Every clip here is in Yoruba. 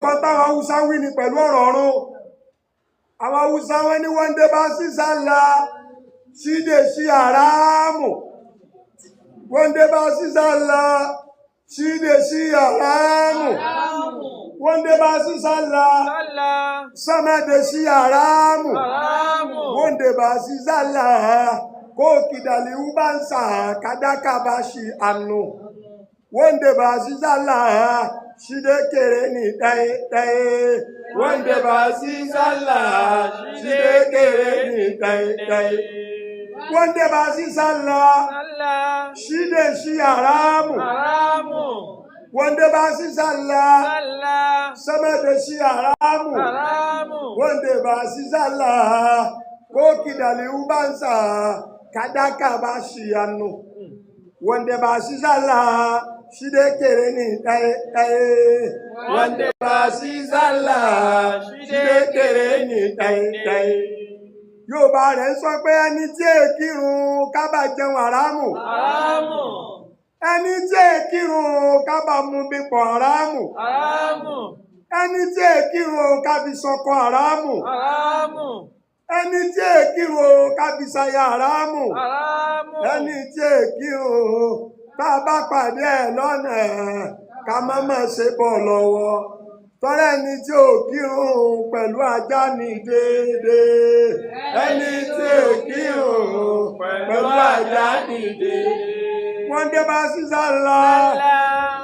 kan táwọn Haúsá wí ni pẹ̀lú ọ̀rọ̀ ọ̀run. Àwọn Haúsá wọn ní wanda ba su sallah shi da shi haramu. Wanda ba su sallah shi da shi haramu. Wanda ba su sallah sama da shi haramu. Wanda ba su sallah ko kidali ubansa kadaka ba shi annu. Wanda ba su sallah shi da kere ni ɗaya. Wanda ba su sallah shi da kere ni ɗaya. Wanda ba su sallah shi da shi haramu. Wanda ba su sallah sama da shi haramu. Wanda ba su sallah ko kidali ubansa kadaka ba shi hannu. Wanda ba su sallah shi da kere ni ɗaya. Wanda ba su sallah shi da kere ni ɗaya. Yorùbá rẹ̀ sọ pé ẹni tí èkírun ká bá jẹun haramu. Ẹni tí èkírun ká bá mu bípọ̀ haramu. Ẹni tí èkírun ká fi sọkọ haramu. Ẹni tí èkírun ká fi ṣaya haramu. Ẹni tí èkírun tá a bá pàdé ẹ̀ lọ́nà ká má má ṣe bọ̀ lọ́wọ́. Tọ́rẹ́ ẹni tí ò kírun pẹ̀lú ajá ní déédéé. Ẹni tí ò kírun pẹ̀lú ajá ní déédéé. Wanda ba su sallah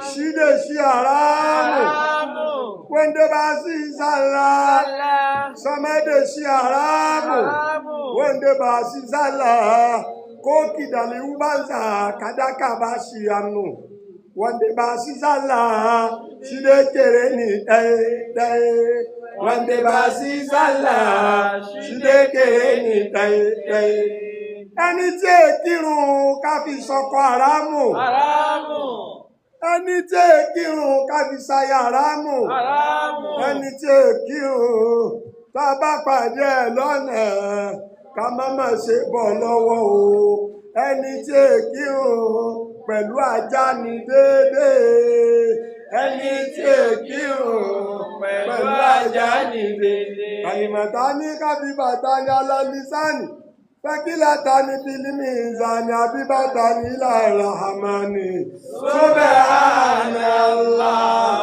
shi da shi haramu. Wanda ba su sallah sama da shi haramu. Wanda ba su sallah ko kidali ubansa kadaka ba shi hannu. Wanda ba su sallah shi da kere ni ɗaya. Wanda ba su sallah shi da kere ni ɗaya. Ẹni tí èkírun ká fi sọkọ haramu. Ẹni tí èkírun ká fi ṣaya haramu. Ẹni tí èkírun tá a bá pàdé ẹ̀ lọ́nà ká má má ṣe bọ̀ lọ́wọ́ o. Ẹni tí èkírun pẹ̀lú ajá ní déédéé. Ẹni tí èkírun pẹ̀lú ajá ní déédéé. Kàlìmọ̀tá ní kábíbàtà ní alálísánì. Fakilatani fil mizani habibatani ila rahmani. Subhanallah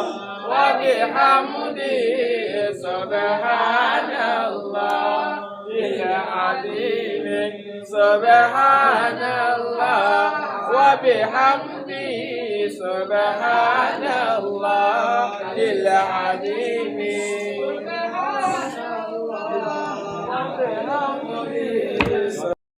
wa bihamdihi subhanallah il-azim. Subhanallah wa bihamdihi subhanallah il-azim.